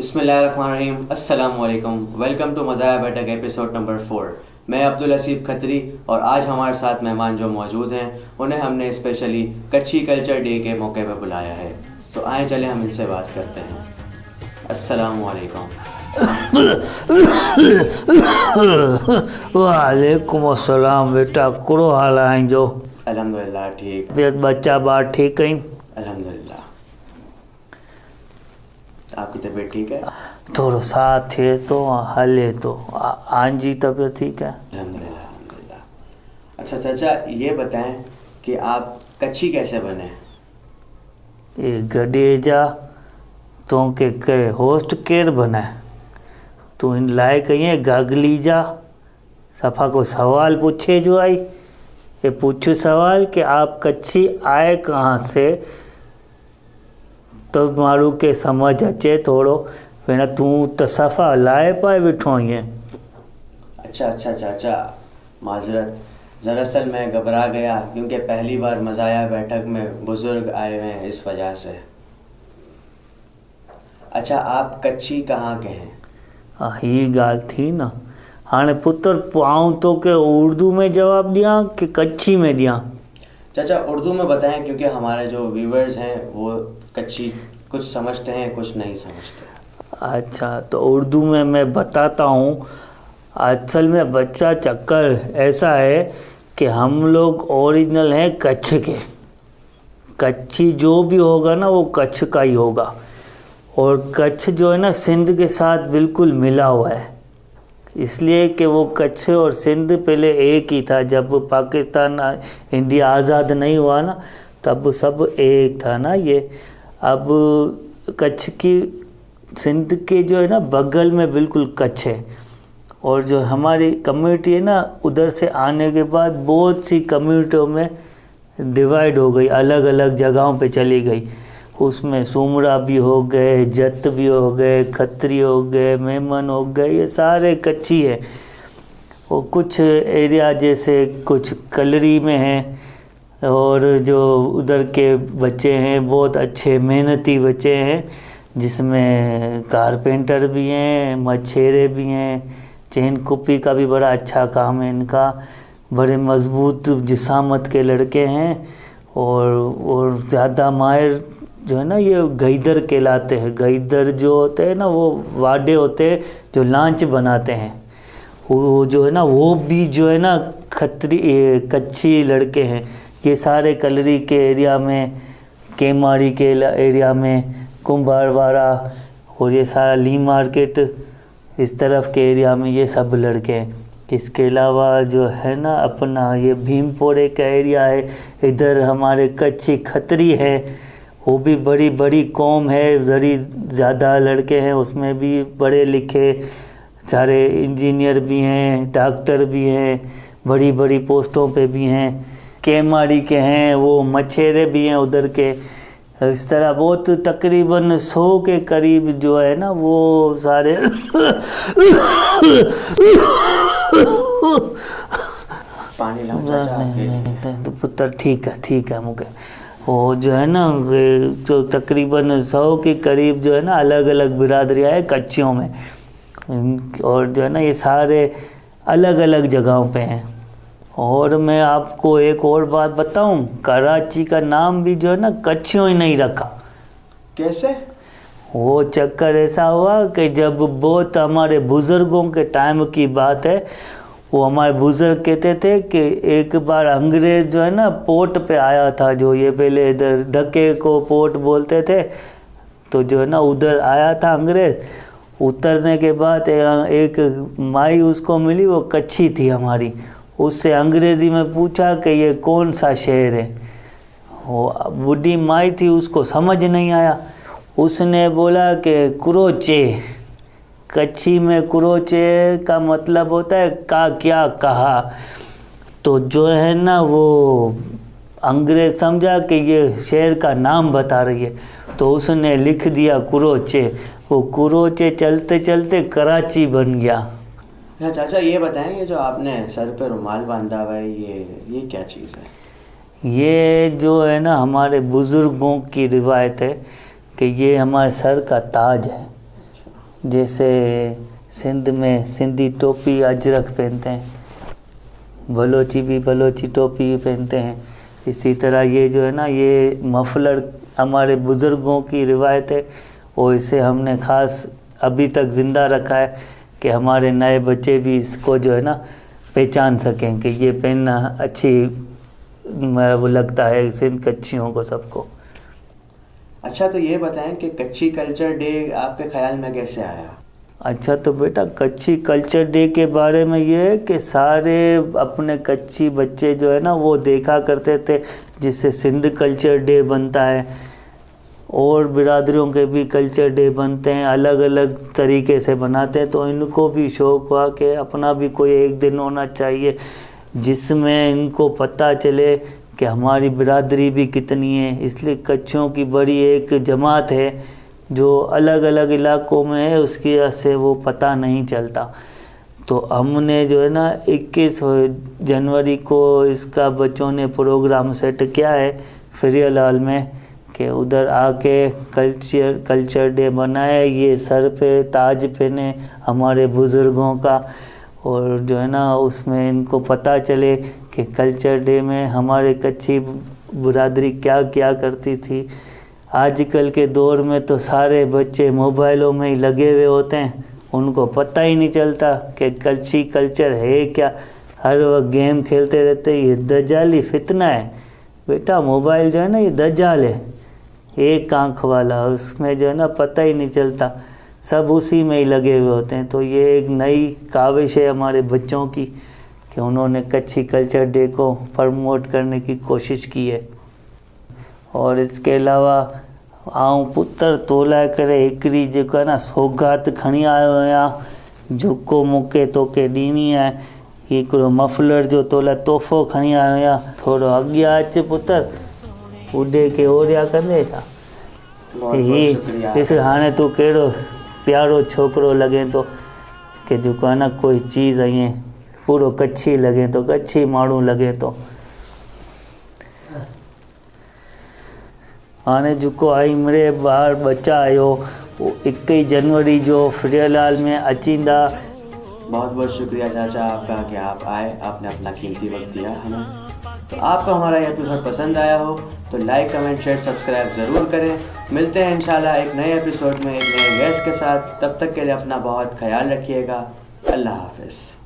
बिस्मिल्लाहिर्रहमानिर्रहीम, अस्सलाम वालेकुम। वेलकम टू मज़ाया बैठक एपिसोड नंबर 4। मैं अब्दुल हसीब खत्री और आज हमारे साथ मेहमान जो मौजूद हैं उन्हें हमने स्पेशली कच्छी कल्चर डे के मौके पर बुलाया है। सो आए चले हम इनसे बात करते हैं। अस्सलाम वालेकुम। वालेकुम अस्सलाम। बेटा करो हाल आए जो? अल्हम्दुलिल्लाह ठीक। बच्चा बात ठीक है? अल्हम्दुलिल्लाह। आपकी तबीयत ठीक है? थोड़ो साथ है तो हले तो आन जी तबीयत ठीक है? अल्हम्दुलिल्लाह अल्हम्दुलिल्लाह। अच्छा चाचा, ये बताएं कि आप कच्छी कैसे बने? ये गडे जा तो के होस्ट केर बने तू इन लाए कहीं गागली जा सफ़ा को सवाल पूछे जो आई। ये पूछो सवाल कि आप कच्छी आए कहाँ से, तो मारू के समझ अचे थोड़ो। फिर तू तो सफ़ा लाए पाए बिठो ये। अच्छा चाचा, माजरत, दरअसल मैं घबरा गया क्योंकि पहली बार मज़ाया बैठक में बुज़ुर्ग आए हुए हैं, इस वजह से। अच्छा, आप कच्छी कहाँ के हैं? हाँ ये गाल थी ना। हाँ पुत्र पाऊँ तो के उर्दू में जवाब दिया कि कच्छी में दिया? चाचा उर्दू में बताएं क्योंकि हमारे जो व्यूवर्स हैं वो कच्छी कुछ समझते हैं कुछ नहीं समझते। अच्छा तो उर्दू में मैं बताता हूँ। असल में बच्चा चक्कर ऐसा है कि हम लोग ओरिजिनल हैं कच्छ के। कच्छी जो भी होगा ना वो कच्छ का ही होगा। और कच्छ जो है ना सिंध के साथ बिल्कुल मिला हुआ है, इसलिए कि वो कच्छ और सिंध पहले एक ही था। जब पाकिस्तान इंडिया आज़ाद नहीं हुआ ना तब सब एक था ना ये। अब कच्छ की सिंध के जो है ना बगल में बिल्कुल कच्छ है। और जो हमारी कम्युनिटी है ना उधर से आने के बाद बहुत सी कम्युनिटियों में डिवाइड हो गई, अलग अलग जगहों पे चली गई। उसमें सुमरा भी हो गए, जत भी हो गए, खत्री हो गए, मेमन हो गए, ये सारे कच्ची है। और कुछ एरिया जैसे कुछ कलरी में हैं और जो उधर के बच्चे हैं बहुत अच्छे मेहनती बच्चे हैं, जिसमें कारपेंटर भी हैं, मछेरे भी हैं, चैन कुप्पी का भी बड़ा अच्छा काम है इनका। बड़े मजबूत जिसामत के लड़के हैं। और ज़्यादा माहिर जो है ना ये गईदर कहलाते हैं। गईदर जो होते हैं ना वो वाडे होते हैं जो लांच बनाते हैं। वो जो है ना वो भी जो है ना खत्री कच्छी लड़के हैं। ये सारे कलरी के एरिया में, केमाड़ी के एरिया में, कुंभारवाड़ा और ये सारा ली मार्केट इस तरफ के एरिया में ये सब लड़के हैं। इसके अलावा जो है ना अपना ये भीमपोरे का एरिया है, इधर हमारे कच्छी खत्री है। वो भी बड़ी बड़ी कौम है, बड़ी ज़्यादा लड़के हैं उसमें भी, पढ़े लिखे सारे इंजीनियर भी हैं, डॉक्टर भी हैं, बड़ी बड़ी पोस्टों पे भी हैं। केमाड़ी के हैं, वो मछेरे भी हैं उधर के। इस तरह बहुत तकरीबन 100 के करीब जो है ना वो सारे पानी लाओ चाचा आपके लिए। नहीं तो पुत्र ठीक है मुझे। वो जो है ना जो तकरीबन 100 के करीब जो है ना अलग अलग बिरादरियाँ हैं कच्चियों में। और जो है ना ये सारे अलग अलग जगहों पे हैं। और मैं आपको एक और बात बताऊं, कराची का नाम भी जो है ना कच्छियों ही नहीं रखा। कैसे? वो चक्कर ऐसा हुआ कि जब बहुत हमारे बुज़ुर्गों के टाइम की बात है, वो हमारे बुज़ुर्ग कहते थे कि एक बार अंग्रेज़ जो है ना पोर्ट पे आया था, जो ये पहले इधर धक्के को पोर्ट बोलते थे, तो जो है ना उधर आया था अंग्रेज़। उतरने के बाद एक माई उसको मिली, वो कच्छी थी हमारी। उससे अंग्रेज़ी में पूछा कि ये कौन सा शहर है। वो बूढ़ी माई थी, उसको समझ नहीं आया। उसने बोला कि कुरोचे। कच्छी में कुरोचे का मतलब होता है का क्या कहा। तो जो है ना वो अंग्रेज़ समझा कि ये शहर का नाम बता रही है, तो उसने लिख दिया कुरोचे। वो कुरोचे चलते चलते कराची बन गया। अच्छा चाचा, ये बताएं ये जो आपने सर पे रुमाल बांधा हुआ है ये क्या चीज़ है? ये जो है ना हमारे बुज़ुर्गों की रिवायत है कि ये हमारे सर का ताज है। जैसे सिंध में सिंधी टोपी अजरक पहनते हैं, बलोची भी बलोची टोपी पहनते हैं। इसी तरह ये जो है ना, ये मफलर हमारे बुज़ुर्गों की रिवायत है और इसे हमने ख़ास अभी तक ज़िंदा रखा है कि हमारे नए बच्चे भी इसको जो है ना पहचान सकें कि ये पहनना अच्छी वो लगता है सिंध कच्छियों को सबको। अच्छा, तो ये बताएं कि कच्छी कल्चर डे आपके ख्याल में कैसे आया? अच्छा, तो बेटा कच्छी कल्चर डे के बारे में ये है कि सारे अपने कच्छी बच्चे जो है ना वो देखा करते थे जिससे सिंध कल्चर डे बनता है, और बिरादरियों के भी कल्चर डे बनते हैं, अलग अलग तरीके से बनाते हैं। तो इनको भी शौक़ हुआ कि अपना भी कोई एक दिन होना चाहिए जिसमें इनको पता चले कि हमारी बिरादरी भी कितनी है। इसलिए कच्छों की बड़ी एक जमात है जो अलग अलग इलाकों में है, उसकी वजह से वो पता नहीं चलता। तो हमने जो है ना 21 जनवरी को इसका बच्चों ने प्रोग्राम सेट किया है फेरियल हॉल में कि उधर आके कल्चर डे बनाए, ये सर पे ताज पहने हमारे बुज़ुर्गों का, और जो है ना उसमें इनको पता चले कि कल्चर डे में हमारे कच्छी बिरादरी क्या क्या करती थी। आजकल के दौर में तो सारे बच्चे मोबाइलों में ही लगे हुए होते हैं, उनको पता ही नहीं चलता कि कच्छी कल्चर है क्या। हर वक्त गेम खेलते रहते। ये दज्जाली फितना है बेटा, मोबाइल जो है ना ये दज्जाल है, एक आँख वाला, उसमें जो है ना पता ही नहीं चलता, सब उसी में ही लगे हुए होते हैं। तो ये एक नई काविश है हमारे बच्चों की कि उन्होंने कच्छी कल्चर डे को प्रमोट करने की कोशिश की है। और इसके अलावा आऊं पुत्र तोला करे हिकिड़ी जेको आहे न सौगात खणी आयो आहियां, जेको मूंखे तोखे ॾिनी आहे, हिकिड़ो मफलर जो तोला तोहफ़ो खणी आयो आहियां। थोरो अॻियां अच पुत्र, उॾे खे ओरिया कंदे छा। हीअ ॾिस हाणे तूं कहिड़ो प्यारो छोकिरो लॻे थो कि जेको आहे न कोई चीज़ ईअं पूरो कच्छी लॻे थो, कच्छी माण्हू लॻे थो। हाणे जेको आई मिड़े ॿार बच्चा आयो 21 जनवरी जो फेरियल हॉल में अचींदा। बहुत बहुत शुक्रिया चाचा आपका कि आप आए, आपने अपना कीमती वक्त दिया हमें। तो आपको हमारा ये एपिसोड पसंद आया हो तो लाइक कमेंट शेयर सब्सक्राइब ज़रूर करें। मिलते हैं इंशाल्लाह एक नए एपिसोड में एक नए गेस्ट के साथ। तब तक के लिए अपना बहुत ख्याल रखिएगा। अल्लाह हाफ़िज़।